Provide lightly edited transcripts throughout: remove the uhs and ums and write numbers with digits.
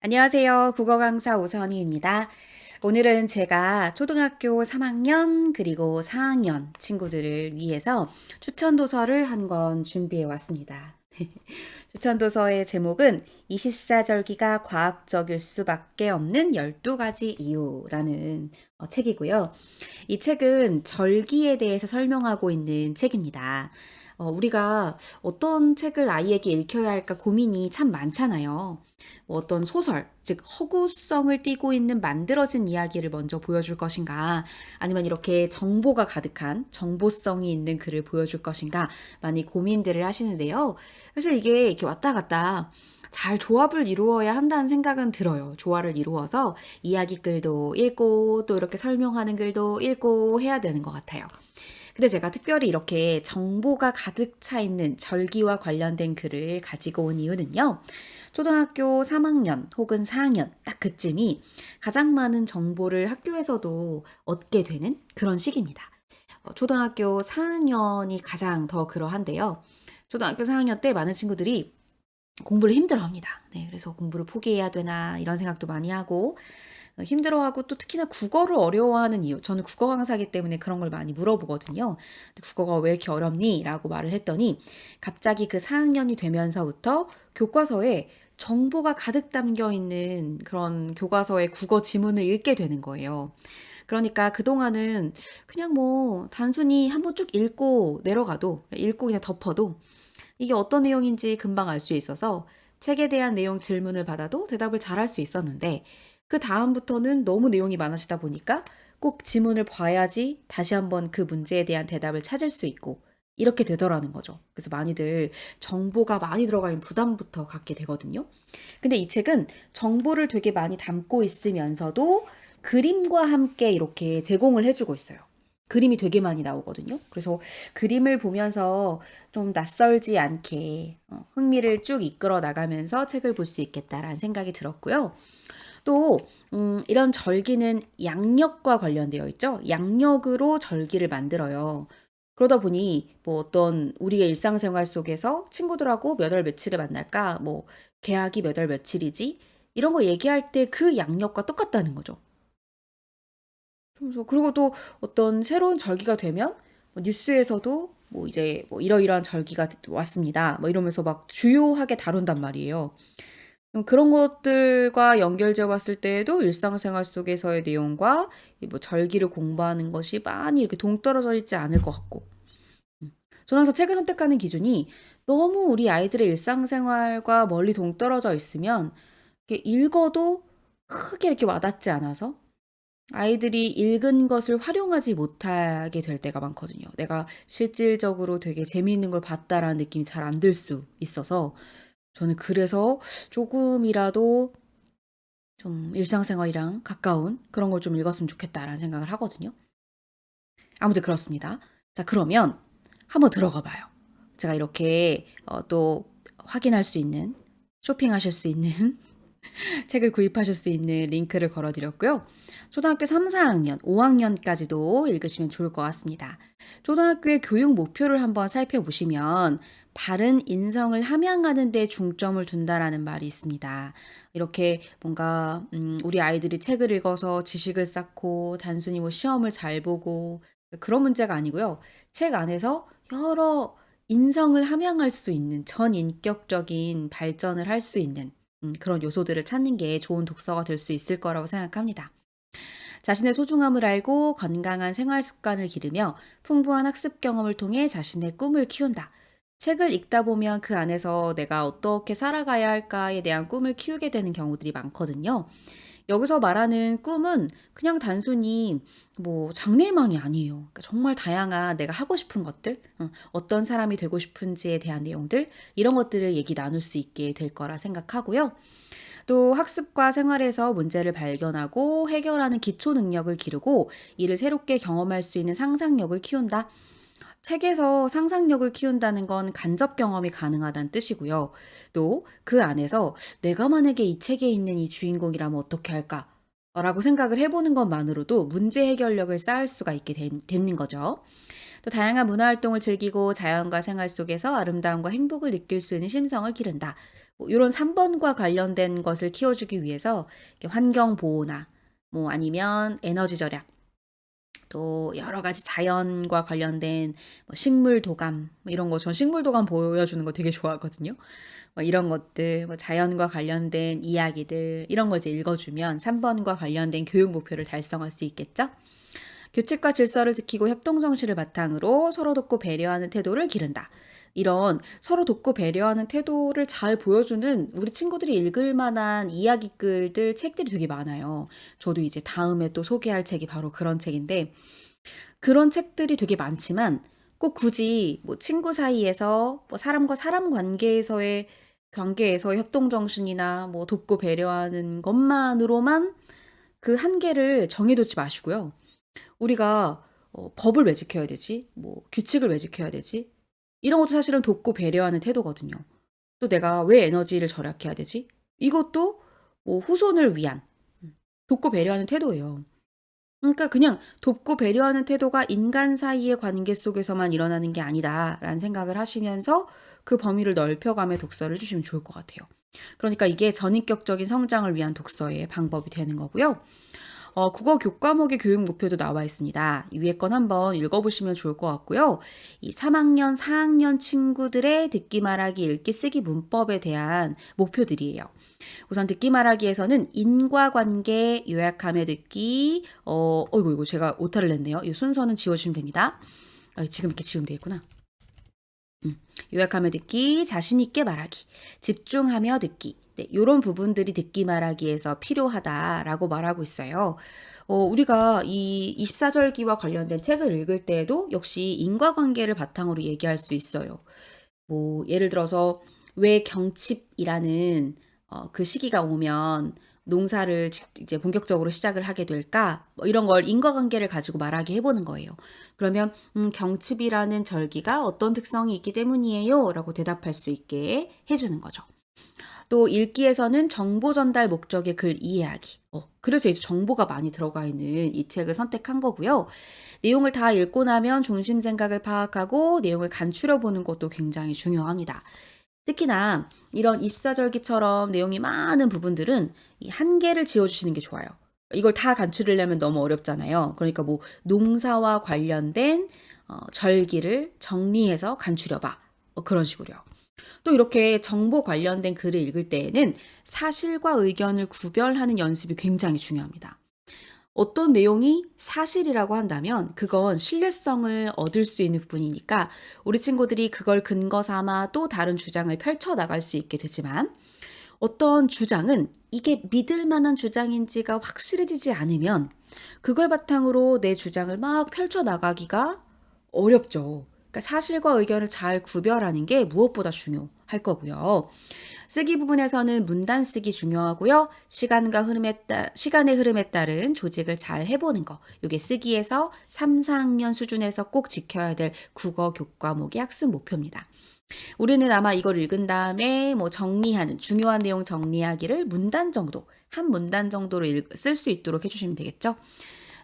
안녕하세요. 국어 강사 오선희입니다. 오늘은 제가 초등학교 3학년 그리고 4학년 친구들을 위해서 추천 도서를 한 권 준비해 왔습니다. 추천 도서의 제목은 24절기가 과학적일 수밖에 없는 12가지 이유라는 책이고요. 이 책은 절기에 대해서 설명하고 있는 책입니다. 우리가 어떤 책을 아이에게 읽혀야 할까 고민이 참 많잖아요. 뭐 어떤 소설, 즉 허구성을 띠고 있는 만들어진 이야기를 먼저 보여줄 것인가, 아니면 이렇게 정보가 가득한 정보성이 있는 글을 보여줄 것인가 많이 고민들을 하시는데요. 사실 이게 이렇게 왔다 갔다 잘 조합을 이루어야 한다는 생각은 들어요. 조화를 이루어서 이야기 글도 읽고 또 이렇게 설명하는 글도 읽고 해야 되는 것 같아요. 근데 제가 특별히 이렇게 정보가 가득 차 있는 절기와 관련된 글을 가지고 온 이유는요. 초등학교 3학년 혹은 4학년 딱 그쯤이 가장 많은 정보를 학교에서도 얻게 되는 그런 시기입니다. 초등학교 4학년이 가장 더 그러한데요. 초등학교 4학년 때 많은 친구들이 공부를 힘들어합니다. 네, 그래서 공부를 포기해야 되나 이런 생각도 많이 하고 힘들어하고 또 특히나 국어를 어려워하는 이유. 저는 국어 강사이기 때문에 그런 걸 많이 물어보거든요. 국어가 왜 이렇게 어렵니? 라고 말을 했더니 갑자기 그 4학년이 되면서부터 교과서에 정보가 가득 담겨 있는 그런 교과서의 국어 지문을 읽게 되는 거예요. 그러니까 그동안은 그냥 뭐 단순히 한번 쭉 읽고 내려가도, 읽고 그냥 덮어도 이게 어떤 내용인지 금방 알 수 있어서 책에 대한 내용 질문을 받아도 대답을 잘할 수 있었는데 그 다음부터는 너무 내용이 많아지다 보니까 꼭 지문을 봐야지 다시 한번 그 문제에 대한 대답을 찾을 수 있고 이렇게 되더라는 거죠. 그래서 많이들 정보가 많이 들어가면 부담부터 갖게 되거든요. 근데 이 책은 정보를 되게 많이 담고 있으면서도 그림과 함께 이렇게 제공을 해주고 있어요. 그림이 되게 많이 나오거든요. 그래서 그림을 보면서 좀 낯설지 않게 흥미를 쭉 이끌어 나가면서 책을 볼 수 있겠다라는 생각이 들었고요. 또 이런 절기는 양력과 관련되어 있죠. 양력으로 절기를 만들어요. 그러다 보니 뭐 어떤 우리의 일상생활 속에서 친구들하고 몇 월 며칠에 만날까? 뭐 개학이 몇 월 며칠이지? 이런 거 얘기할 때 그 양력과 똑같다는 거죠. 그래서 그리고 또 어떤 새로운 절기가 되면 뭐 뉴스에서도 뭐 이제 뭐 이러이러한 절기가 왔습니다. 뭐 이러면서 막 주요하게 다룬단 말이에요. 그런 것들과 연결지어 봤을 때에도 일상생활 속에서의 내용과 이뭐 절기를 공부하는 것이 많이 이렇게 동떨어져 있지 않을 것 같고. 저는 항상 책을 선택하는 기준이 너무 우리 아이들의 일상생활과 멀리 동떨어져 있으면 이렇게 읽어도 크게 이렇게 와닿지 않아서 아이들이 읽은 것을 활용하지 못하게 될 때가 많거든요. 내가 실질적으로 되게 재미있는 걸 봤다라는 느낌이 잘 안 들 수 있어서 저는 그래서 조금이라도 좀 일상생활이랑 가까운 그런 걸 좀 읽었으면 좋겠다라는 생각을 하거든요. 아무튼 그렇습니다. 자, 그러면 한번 들어가 봐요. 제가 이렇게 또 확인할 수 있는, 쇼핑하실 수 있는 책을 구입하실 수 있는 링크를 걸어드렸고요. 초등학교 3, 4학년, 5학년까지도 읽으시면 좋을 것 같습니다. 초등학교의 교육 목표를 한번 살펴보시면 바른 인성을 함양하는 데 중점을 둔다라는 말이 있습니다. 이렇게 뭔가 우리 아이들이 책을 읽어서 지식을 쌓고 단순히 뭐 시험을 잘 보고 그런 문제가 아니고요. 책 안에서 여러 인성을 함양할 수 있는 전인격적인 발전을 할 수 있는 그런 요소들을 찾는 게 좋은 독서가 될 수 있을 거라고 생각합니다. 자신의 소중함을 알고 건강한 생활 습관을 기르며 풍부한 학습 경험을 통해 자신의 꿈을 키운다. 책을 읽다 보면 그 안에서 내가 어떻게 살아가야 할까에 대한 꿈을 키우게 되는 경우들이 많거든요. 여기서 말하는 꿈은 그냥 단순히 뭐 장래희망이 아니에요. 그러니까 정말 다양한 내가 하고 싶은 것들, 어떤 사람이 되고 싶은지에 대한 내용들, 이런 것들을 얘기 나눌 수 있게 될 거라 생각하고요. 또 학습과 생활에서 문제를 발견하고 해결하는 기초 능력을 기르고 이를 새롭게 경험할 수 있는 상상력을 키운다. 책에서 상상력을 키운다는 건 간접 경험이 가능하다는 뜻이고요. 또 그 안에서 내가 만약에 이 책에 있는 이 주인공이라면 어떻게 할까? 라고 생각을 해보는 것만으로도 문제 해결력을 쌓을 수가 있게 되는 거죠. 또 다양한 문화 활동을 즐기고 자연과 생활 속에서 아름다움과 행복을 느낄 수 있는 심성을 기른다. 뭐 이런 3번과 관련된 것을 키워주기 위해서 이렇게 환경 보호나 뭐 아니면 에너지 절약, 또 여러 가지 자연과 관련된 뭐 식물 도감 뭐 이런 거, 전 식물 도감 보여주는 거 되게 좋아하거든요. 뭐 이런 것들, 뭐 자연과 관련된 이야기들 이런 거 이제 읽어주면 3번과 관련된 교육 목표를 달성할 수 있겠죠. 규칙과 질서를 지키고 협동 정신을 바탕으로 서로 돕고 배려하는 태도를 기른다. 이런 서로 돕고 배려하는 태도를 잘 보여주는 우리 친구들이 읽을 만한 이야기글들, 책들이 되게 많아요. 저도 이제 다음에 또 소개할 책이 바로 그런 책인데, 그런 책들이 되게 많지만 꼭 굳이 뭐 친구 사이에서 뭐 사람과 사람 관계에서의 협동 정신이나 뭐 돕고 배려하는 것만으로만 그 한계를 정해두지 마시고요. 우리가 법을 왜 지켜야 되지? 뭐 규칙을 왜 지켜야 되지? 이런 것도 사실은 돕고 배려하는 태도거든요. 또 내가 왜 에너지를 절약해야 되지? 이것도 뭐 후손을 위한 돕고 배려하는 태도예요. 그러니까 그냥 돕고 배려하는 태도가 인간 사이의 관계 속에서만 일어나는 게 아니다라는 생각을 하시면서 그 범위를 넓혀가며 독서를 해주시면 좋을 것 같아요. 그러니까 이게 전인격적인 성장을 위한 독서의 방법이 되는 거고요. 국어 교과목의 교육 목표도 나와 있습니다. 이 위에 건 한번 읽어보시면 좋을 것 같고요. 이 3학년, 4학년 친구들의 듣기 말하기 읽기 쓰기 문법에 대한 목표들이에요. 우선 듣기 말하기에서는 인과관계 요약하며 듣기, 이거 제가 오타를 냈네요. 이 순서는 지워주시면 됩니다. 지금 이렇게 지우면 되겠구나. 요약하며 듣기, 자신있게 말하기, 집중하며 듣기. 네, 이런 부분들이 듣기 말하기에서 필요하다라고 말하고 있어요. 우리가 이 24절기와 관련된 책을 읽을 때에도 역시 인과관계를 바탕으로 얘기할 수 있어요. 뭐 예를 들어서 왜 경칩이라는 그 시기가 오면 농사를 이제 본격적으로 시작을 하게 될까? 뭐 이런 걸 인과관계를 가지고 말하게 해보는 거예요. 그러면 경칩이라는 절기가 어떤 특성이 있기 때문이에요? 라고 대답할 수 있게 해주는 거죠. 또 읽기에서는 정보 전달 목적의 글 이해하기. 그래서 이제 정보가 많이 들어가 있는 이 책을 선택한 거고요. 내용을 다 읽고 나면 중심 생각을 파악하고 내용을 간추려 보는 것도 굉장히 중요합니다. 특히나 이런 입사절기처럼 내용이 많은 부분들은 이 한계를 지어주시는 게 좋아요. 이걸 다 간추리려면 너무 어렵잖아요. 그러니까 뭐 농사와 관련된 절기를 정리해서 간추려봐. 그런 식으로요. 또 이렇게 정보 관련된 글을 읽을 때에는 사실과 의견을 구별하는 연습이 굉장히 중요합니다. 어떤 내용이 사실이라고 한다면 그건 신뢰성을 얻을 수 있는 부분이니까 우리 친구들이 그걸 근거 삼아 또 다른 주장을 펼쳐나갈 수 있게 되지만, 어떤 주장은 이게 믿을 만한 주장인지가 확실해지지 않으면 그걸 바탕으로 내 주장을 막 펼쳐나가기가 어렵죠. 그러니까 사실과 의견을 잘 구별하는 게 무엇보다 중요할 거고요. 쓰기 부분에서는 문단 쓰기 중요하고요. 시간의 흐름에 따른 조직을 잘 해보는 거. 이게 쓰기에서 3, 4학년 수준에서 꼭 지켜야 될 국어 교과목의 학습 목표입니다. 우리는 아마 이걸 읽은 다음에 뭐 정리하는, 중요한 내용 정리하기를 문단 정도, 한 문단 정도로 쓸 수 있도록 해주시면 되겠죠.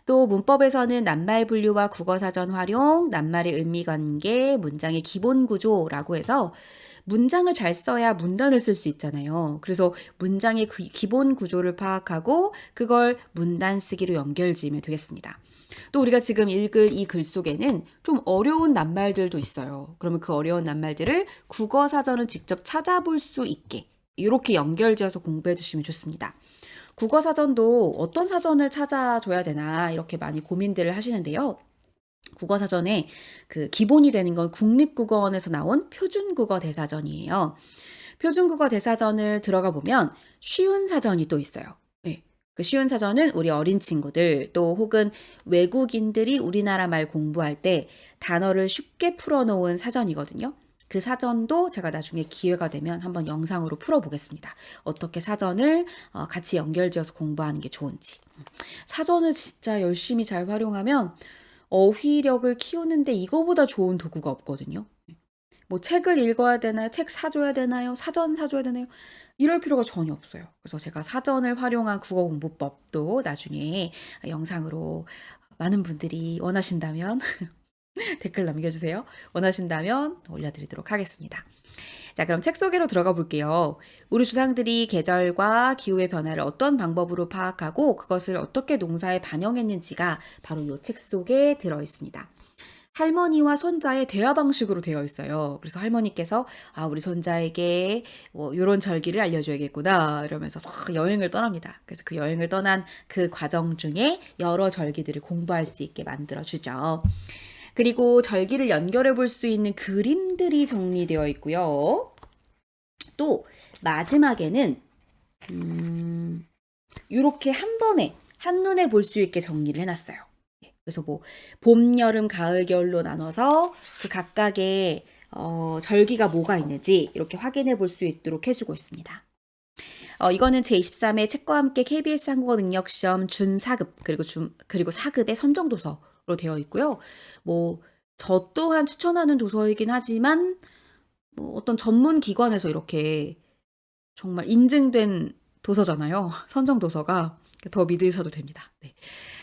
또 문법에서는 낱말 분류와 국어사전 활용, 낱말의 의미관계, 문장의 기본 구조라고 해서 문장을 잘 써야 문단을 쓸 수 있잖아요. 그래서 문장의 기본 구조를 파악하고 그걸 문단 쓰기로 연결지으면 되겠습니다. 또 우리가 지금 읽을 이 글 속에는 좀 어려운 낱말들도 있어요. 그러면 그 어려운 낱말들을 국어사전을 직접 찾아볼 수 있게 이렇게 연결지어서 공부해 주시면 좋습니다. 국어사전도 어떤 사전을 찾아줘야 되나 이렇게 많이 고민들을 하시는데요. 국어사전에 그 기본이 되는 건 국립국어원에서 나온 표준국어 대사전이에요. 표준국어 대사전을 들어가 보면 쉬운 사전이 또 있어요. 네. 그 쉬운 사전은 우리 어린 친구들 또 혹은 외국인들이 우리나라 말 공부할 때 단어를 쉽게 풀어놓은 사전이거든요. 그 사전도 제가 나중에 기회가 되면 한번 영상으로 풀어보겠습니다. 어떻게 사전을 같이 연결지어서 공부하는 게 좋은지. 사전을 진짜 열심히 잘 활용하면 어휘력을 키우는데 이거보다 좋은 도구가 없거든요. 뭐 책을 읽어야 되나요? 책 사줘야 되나요? 사전 사줘야 되나요? 이럴 필요가 전혀 없어요. 그래서 제가 사전을 활용한 국어 공부법도 나중에 영상으로 많은 분들이 원하신다면 댓글 남겨주세요. 원하신다면 올려드리도록 하겠습니다. 자, 그럼 책 속으로 들어가 볼게요. 우리 조상들이 계절과 기후의 변화를 어떤 방법으로 파악하고 그것을 어떻게 농사에 반영했는지가 바로 이 책 속에 들어 있습니다. 할머니와 손자의 대화 방식으로 되어 있어요. 그래서 할머니께서 우리 손자에게 뭐 이런 절기를 알려줘야겠구나 이러면서 여행을 떠납니다. 그래서 그 여행을 떠난 그 과정 중에 여러 절기들을 공부할 수 있게 만들어 주죠. 그리고 절기를 연결해 볼 수 있는 그림들이 정리되어 있고요. 또 마지막에는 이렇게 한 번에 한눈에 볼 수 있게 정리를 해놨어요. 그래서 뭐 봄, 여름, 가을, 겨울로 나눠서 그 각각의 절기가 뭐가 있는지 이렇게 확인해 볼 수 있도록 해주고 있습니다. 이거는 제23회 책과 함께 KBS 한국어 능력시험 준 4급 그리고 4급의 선정도서로 되어 있고요. 뭐 저 또한 추천하는 도서이긴 하지만 뭐 어떤 전문 기관에서 이렇게 정말 인증된 도서잖아요. 선정 도서가 더 믿으셔도 됩니다. 네.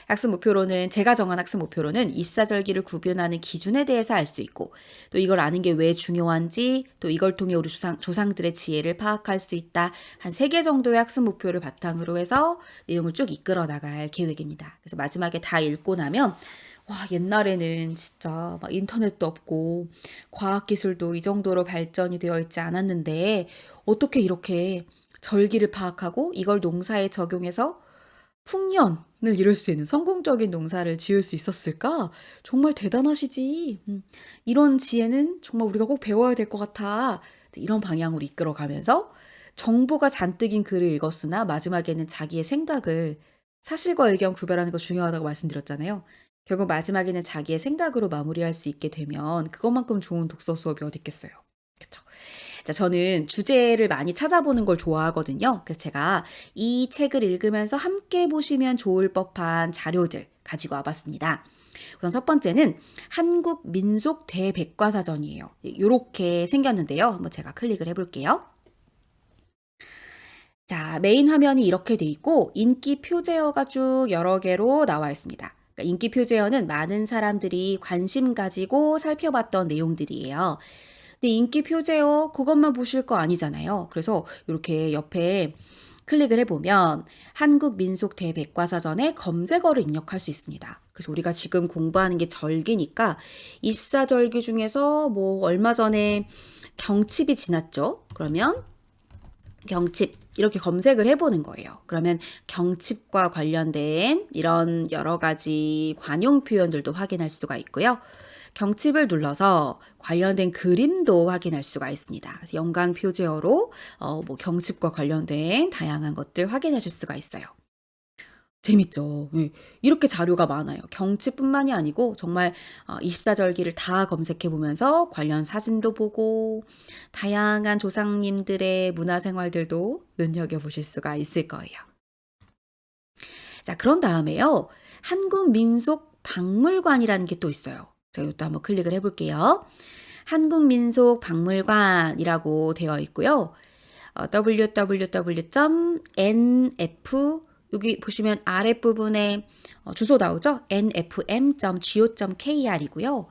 학습 목표로는 제가 정한 학습 목표로는 입사절기를 구분하는 기준에 대해서 알 수 있고 또 이걸 아는 게 왜 중요한지 또 이걸 통해 우리 조상들의 지혜를 파악할 수 있다. 한 3개 정도의 학습 목표를 바탕으로 해서 내용을 쭉 이끌어 나갈 계획입니다. 그래서 마지막에 다 읽고 나면 와, 옛날에는 진짜 막 인터넷도 없고 과학기술도 이 정도로 발전이 되어 있지 않았는데 어떻게 이렇게 절기를 파악하고 이걸 농사에 적용해서 풍년을 이룰 수 있는 성공적인 농사를 지을 수 있었을까? 정말 대단하시지. 이런 지혜는 정말 우리가 꼭 배워야 될 것 같아. 이런 방향으로 이끌어가면서 정보가 잔뜩인 글을 읽었으나 마지막에는 자기의 생각을 사실과 의견 구별하는 거 중요하다고 말씀드렸잖아요. 결국 마지막에는 자기의 생각으로 마무리할 수 있게 되면 그것만큼 좋은 독서 수업이 어디 있겠어요. 그쵸? 자, 저는 주제를 많이 찾아보는 걸 좋아하거든요. 그래서 제가 이 책을 읽으면서 함께 보시면 좋을 법한 자료들 가지고 와봤습니다. 우선 첫 번째는 한국 민속 대백과사전이에요. 이렇게 생겼는데요. 한번 제가 클릭을 해볼게요. 자, 메인 화면이 이렇게 돼 있고 인기 표제어가 쭉 여러 개로 나와 있습니다. 그러니까 인기 표제어는 많은 사람들이 관심 가지고 살펴봤던 내용들이에요. 근데 인기 표제어 그것만 보실 거 아니잖아요. 그래서 이렇게 옆에 클릭을 해보면 한국 민속 대백과사전에 검색어를 입력할 수 있습니다. 그래서 우리가 지금 공부하는 게 절기니까 24절기 중에서 뭐 얼마 전에 경칩이 지났죠. 그러면 경칩 이렇게 검색을 해보는 거예요. 그러면 경칩과 관련된 이런 여러 가지 관용 표현들도 확인할 수가 있고요. 경칩을 눌러서 관련된 그림도 확인할 수가 있습니다. 그래서 연관 표제어로 뭐 경칩과 관련된 다양한 것들 확인하실 수가 있어요. 재밌죠. 네. 이렇게 자료가 많아요. 경치뿐만이 아니고 정말 24절기를 다 검색해 보면서 관련 사진도 보고 다양한 조상님들의 문화생활들도 눈여겨보실 수가 있을 거예요. 자, 그런 다음에요. 한국민속박물관이라는 게 또 있어요. 제가 이것도 한번 클릭을 해볼게요. 한국민속박물관이라고 되어 있고요. www.nf 여기 보시면 아랫부분에 주소 나오죠? nfm.go.kr이고요.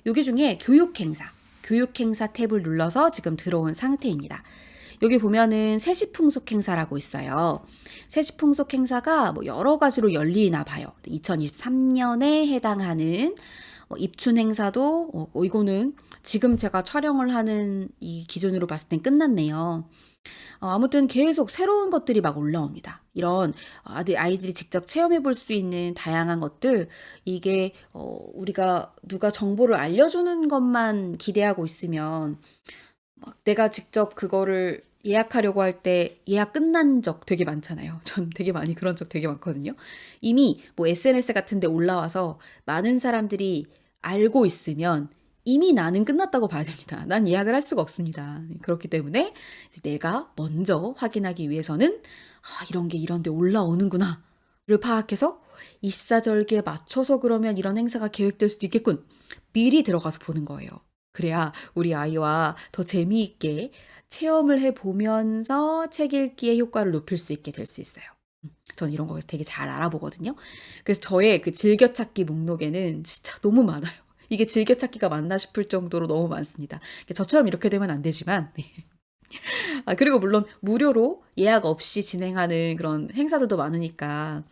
여기 중에 교육행사 탭을 눌러서 지금 들어온 상태입니다. 여기 보면은 세시풍속행사라고 있어요. 세시풍속행사가 뭐 여러 가지로 열리나 봐요. 2023년에 해당하는 입춘행사도 이거는 지금 제가 촬영을 하는 이 기준으로 봤을 땐 끝났네요. 아무튼 계속 새로운 것들이 막 올라옵니다. 이런 아이들이 직접 체험해 볼 수 있는 다양한 것들, 이게 우리가 누가 정보를 알려주는 것만 기대하고 있으면 막 내가 직접 그거를 예약하려고 할 때 예약 끝난 적 되게 많잖아요. 전 되게 많이 그런 적 되게 많거든요. 이미 뭐 SNS 같은 데 올라와서 많은 사람들이 알고 있으면 이미 나는 끝났다고 봐야 됩니다. 난 예약을 할 수가 없습니다. 그렇기 때문에 내가 먼저 확인하기 위해서는 이런 게 이런 데 올라오는구나 를 파악해서 24절기에 맞춰서 그러면 이런 행사가 계획될 수도 있겠군. 미리 들어가서 보는 거예요. 그래야 우리 아이와 더 재미있게 체험을 해보면서 책 읽기의 효과를 높일 수 있게 될 수 있어요. 전 이런 거 되게 잘 알아보거든요. 그래서 저의 그 즐겨찾기 목록에는 진짜 너무 많아요. 이게 즐겨찾기가 맞나 싶을 정도로 너무 많습니다. 저처럼 이렇게 되면 안 되지만 네. 그리고 물론 무료로 예약 없이 진행하는 그런 행사들도 많으니까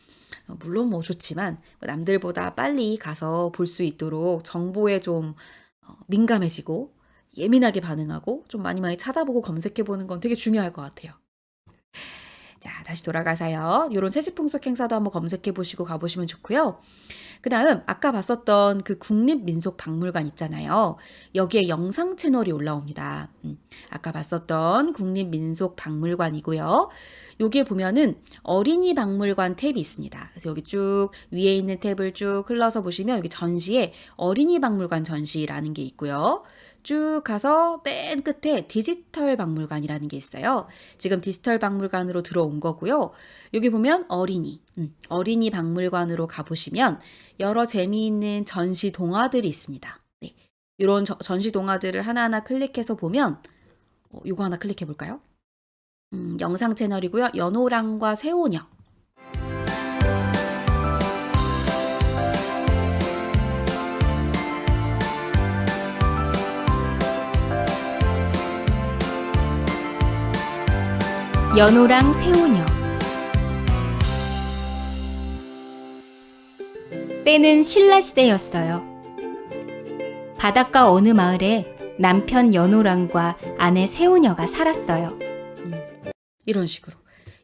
물론 뭐 좋지만 남들보다 빨리 가서 볼 수 있도록 정보에 좀 민감해지고 예민하게 반응하고 좀 많이 많이 찾아보고 검색해 보는 건 되게 중요할 것 같아요. 자, 다시 돌아가서요. 요런 세지풍속 행사도 한번 검색해 보시고 가보시면 좋고요. 그다음 아까 봤었던 그 국립민속박물관 있잖아요. 여기에 영상 채널이 올라옵니다. 아까 봤었던 국립민속박물관이고요. 여기에 보면은 어린이 박물관 탭이 있습니다. 그래서 여기 쭉 위에 있는 탭을 쭉 흘러서 보시면 여기 전시에 어린이 박물관 전시라는 게 있고요. 쭉 가서 맨 끝에 디지털 박물관이라는 게 있어요. 지금 디지털 박물관으로 들어온 거고요. 여기 보면 어린이 박물관으로 가보시면 여러 재미있는 전시 동화들이 있습니다. 네. 이런 전시 동화들을 하나하나 클릭해서 보면 요거 하나 클릭해 볼까요? 영상 채널이고요. 연호랑과 새오녀. 연호랑 새오녀. 때는 신라시대였어요. 바닷가 어느 마을에 남편 연호랑과 아내 새오녀가 살았어요. 이런 식으로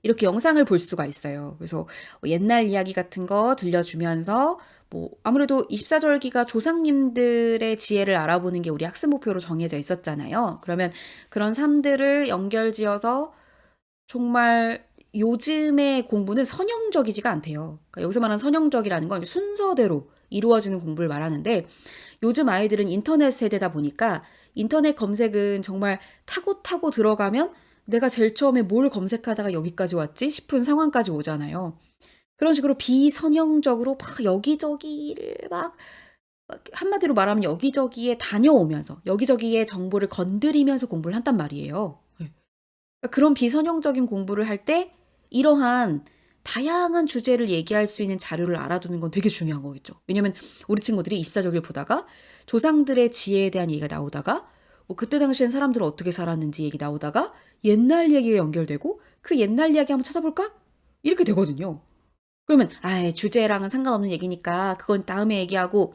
이렇게 영상을 볼 수가 있어요. 그래서 옛날 이야기 같은 거 들려주면서 뭐 아무래도 24절기가 조상님들의 지혜를 알아보는 게 우리 학습 목표로 정해져 있었잖아요. 그러면 그런 삶들을 연결지어서 정말 요즘의 공부는 선형적이지가 않대요. 그러니까 여기서 말하는 선형적이라는 건 순서대로 이루어지는 공부를 말하는데 요즘 아이들은 인터넷 세대다 보니까 인터넷 검색은 정말 타고 들어가면 내가 제일 처음에 뭘 검색하다가 여기까지 왔지 싶은 상황까지 오잖아요. 그런 식으로 비선형적으로 막 여기저기를 막 한마디로 말하면 여기저기에 다녀오면서 여기저기에 정보를 건드리면서 공부를 한단 말이에요. 그런 비선형적인 공부를 할 때 이러한 다양한 주제를 얘기할 수 있는 자료를 알아두는 건 되게 중요한 거겠죠. 왜냐면 우리 친구들이 24절기를 보다가 조상들의 지혜에 대한 얘기가 나오다가 뭐 그때 당시엔 사람들은 어떻게 살았는지 얘기 나오다가 옛날 얘기가 연결되고 그 옛날 이야기 한번 찾아볼까? 이렇게 되거든요. 그러면 주제랑은 상관없는 얘기니까 그건 다음에 얘기하고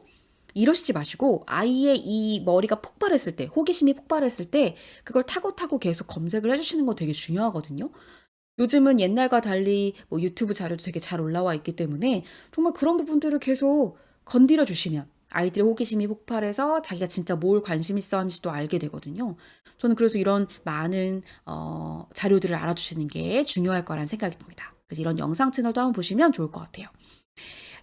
이러시지 마시고 아이의 이 머리가 폭발했을 때, 호기심이 폭발했을 때 그걸 타고 계속 검색을 해주시는 거 되게 중요하거든요. 요즘은 옛날과 달리 뭐 유튜브 자료도 되게 잘 올라와 있기 때문에 정말 그런 부분들을 계속 건드려 주시면 아이들의 호기심이 폭발해서 자기가 진짜 뭘 관심 있어 하는지도 알게 되거든요. 저는 그래서 이런 많은 자료들을 알아주시는 게 중요할 거란 생각이 듭니다. 그래서 이런 영상 채널도 한번 보시면 좋을 것 같아요.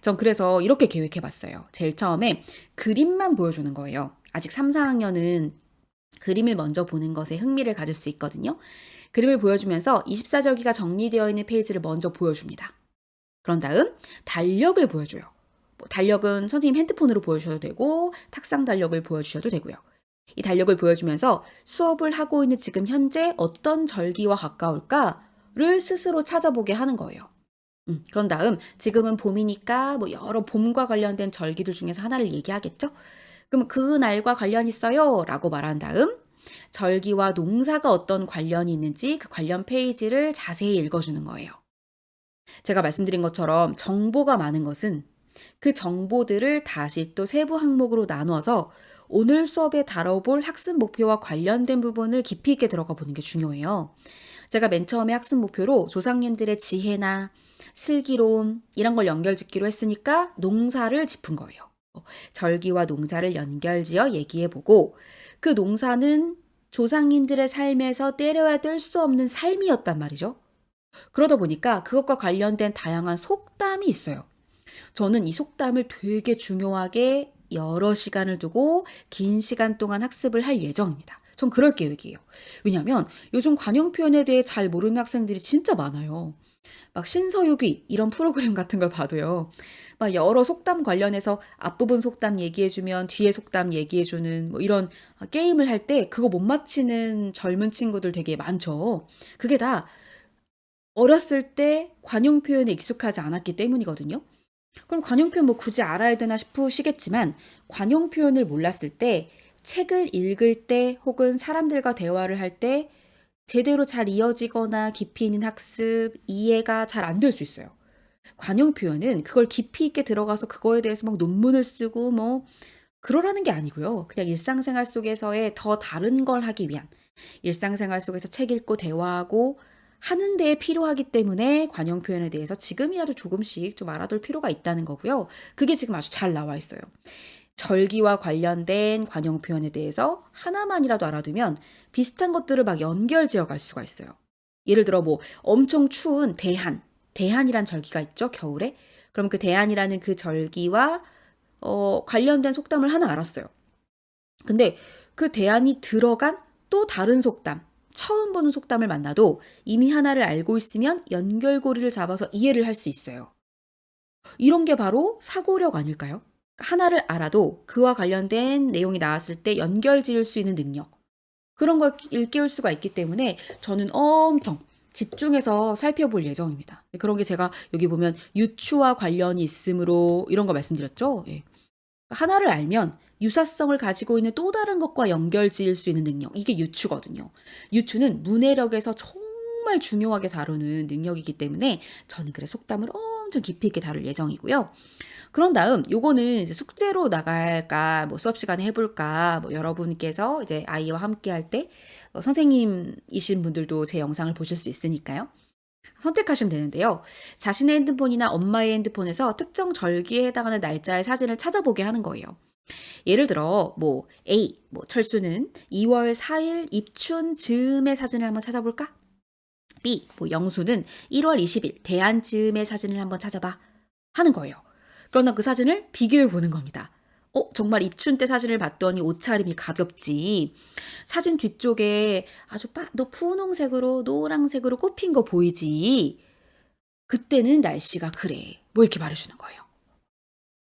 전 그래서 이렇게 계획해 봤어요. 제일 처음에 그림만 보여주는 거예요. 아직 3, 4학년은 그림을 먼저 보는 것에 흥미를 가질 수 있거든요. 그림을 보여주면서 24절기가 정리되어 있는 페이지를 먼저 보여줍니다. 그런 다음 달력을 보여줘요. 뭐 달력은 선생님 핸드폰으로 보여주셔도 되고 탁상 달력을 보여주셔도 되고요. 이 달력을 보여주면서 수업을 하고 있는 지금 현재 어떤 절기와 가까울까를 스스로 찾아보게 하는 거예요. 그런 다음 지금은 봄이니까 뭐 여러 봄과 관련된 절기들 중에서 하나를 얘기하겠죠? 그럼 그 날과 관련 있어요 라고 말한 다음 절기와 농사가 어떤 관련이 있는지 그 관련 페이지를 자세히 읽어주는 거예요. 제가 말씀드린 것처럼 정보가 많은 것은 그 정보들을 다시 또 세부 항목으로 나누어서 오늘 수업에 다뤄볼 학습 목표와 관련된 부분을 깊이 있게 들어가 보는 게 중요해요. 제가 맨 처음에 학습 목표로 조상님들의 지혜나 슬기로움 이런 걸 연결짓기로 했으니까 농사를 짚은 거예요. 절기와 농사를 연결지어 얘기해보고 그 농사는 조상님들의 삶에서 때려야 뗄 수 없는 삶이었단 말이죠. 그러다 보니까 그것과 관련된 다양한 속담이 있어요. 저는 이 속담을 되게 중요하게 여러 시간을 두고 긴 시간 동안 학습을 할 예정입니다. 전 그럴 계획이에요. 왜냐하면 요즘 관용 표현에 대해 잘 모르는 학생들이 진짜 많아요. 막 신서유기 이런 프로그램 같은 걸 봐도요. 막 여러 속담 관련해서 앞부분 속담 얘기해주면 뒤에 속담 얘기해주는 뭐 이런 게임을 할 때 그거 못 맞히는 젊은 친구들 되게 많죠. 그게 다 어렸을 때 관용 표현에 익숙하지 않았기 때문이거든요. 그럼 관용 표현 뭐 굳이 알아야 되나 싶으시겠지만 관용 표현을 몰랐을 때 책을 읽을 때 혹은 사람들과 대화를 할 때 제대로 잘 이어지거나 깊이 있는 학습, 이해가 잘 안 될 수 있어요. 관용 표현은 그걸 깊이 있게 들어가서 그거에 대해서 막 논문을 쓰고 뭐 그러라는 게 아니고요. 그냥 일상생활 속에서의 더 다른 걸 하기 위한 일상생활 속에서 책 읽고 대화하고 하는 데에 필요하기 때문에 관용 표현에 대해서 지금이라도 조금씩 좀 알아둘 필요가 있다는 거고요. 그게 지금 아주 잘 나와 있어요. 절기와 관련된 관용 표현에 대해서 하나만이라도 알아두면 비슷한 것들을 막 연결 지어 갈 수가 있어요. 예를 들어 뭐 엄청 추운 대한이란 절기가 있죠, 겨울에. 그럼 그 대한이라는 그 절기와 관련된 속담을 하나 알았어요. 근데 그 대안이 들어간 또 다른 속담, 처음 보는 속담을 만나도 이미 하나를 알고 있으면 연결고리를 잡아서 이해를 할 수 있어요. 이런 게 바로 사고력 아닐까요? 하나를 알아도 그와 관련된 내용이 나왔을 때 연결 지을 수 있는 능력. 그런 걸 일깨울 수가 있기 때문에 저는 엄청 집중해서 살펴볼 예정입니다. 그런 게 제가 여기 보면 유추와 관련이 있으므로 이런 거 말씀드렸죠? 예. 하나를 알면 유사성을 가지고 있는 또 다른 것과 연결 지을 수 있는 능력. 이게 유추거든요. 유추는 문해력에서 정말 중요하게 다루는 능력이기 때문에 저는 그래 속담을 엄청 깊이 있게 다룰 예정이고요. 그런 다음 요거는 이제 숙제로 나갈까 뭐 수업 시간에 해볼까 뭐 여러분께서 이제 아이와 함께 할 때 선생님이신 분들도 제 영상을 보실 수 있으니까요. 선택하시면 되는데요. 자신의 핸드폰이나 엄마의 핸드폰에서 특정 절기에 해당하는 날짜의 사진을 찾아보게 하는 거예요. 예를 들어 뭐 A, 뭐 철수는 2월 4일 입춘 즈음의 사진을 한번 찾아볼까? B, 뭐 영수는 1월 20일 대안 즈음의 사진을 한번 찾아봐 하는 거예요. 그러나 그 사진을 비교해 보는 겁니다. 정말 입춘 때 사진을 봤더니 옷차림이 가볍지. 사진 뒤쪽에 아주 너 분홍색으로 노란색으로 꽃핀 거 보이지? 그때는 날씨가 그래. 뭐 이렇게 말해주는 거예요.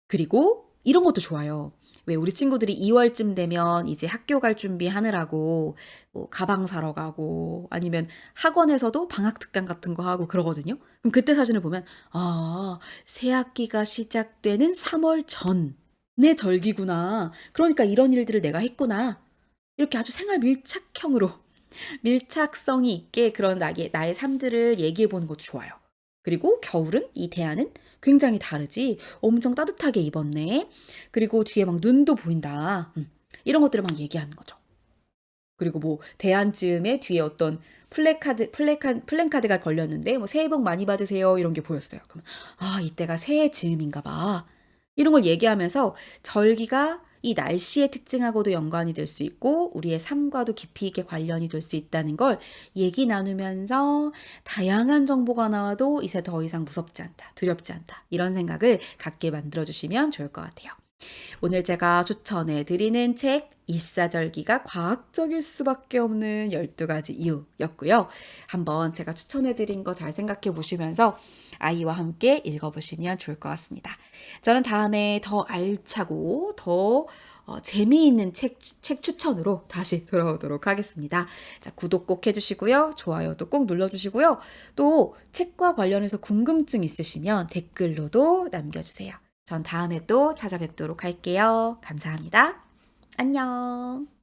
그리고 이런 것도 좋아요. 왜 우리 친구들이 2월쯤 되면 이제 학교 갈 준비하느라고 뭐 가방 사러 가고 아니면 학원에서도 방학 특강 같은 거 하고 그러거든요. 그럼 그때 사진을 보면 새 학기가 시작되는 3월 전의 절기구나. 그러니까 이런 일들을 내가 했구나. 이렇게 아주 생활 밀착형으로 밀착성이 있게 그런 나의 삶들을 얘기해 보는 것도 좋아요. 그리고 겨울은 이 대안은 굉장히 다르지. 엄청 따뜻하게 입었네. 그리고 뒤에 막 눈도 보인다. 이런 것들을 막 얘기하는 거죠. 그리고 뭐 대안쯤에 뒤에 어떤 플랜카드가 걸렸는데 뭐 새해 복 많이 받으세요 이런 게 보였어요. 그러면 이때가 새해 즈음인가 봐. 이런 걸 얘기하면서 절기가 이 날씨의 특징하고도 연관이 될 수 있고 우리의 삶과도 깊이 있게 관련이 될 수 있다는 걸 얘기 나누면서 다양한 정보가 나와도 이제 더 이상 무섭지 않다, 두렵지 않다 이런 생각을 갖게 만들어주시면 좋을 것 같아요. 오늘 제가 추천해 드리는 책 입사절기가 과학적일 수밖에 없는 12가지 이유였고요. 한번 제가 추천해 드린 거 잘 생각해 보시면서 아이와 함께 읽어보시면 좋을 것 같습니다. 저는 다음에 더 알차고 더 재미있는 책 추천으로 다시 돌아오도록 하겠습니다. 자, 구독 꼭 해주시고요. 좋아요도 꼭 눌러주시고요. 또 책과 관련해서 궁금증 있으시면 댓글로도 남겨주세요. 전 다음에 또 찾아뵙도록 할게요. 감사합니다. 안녕.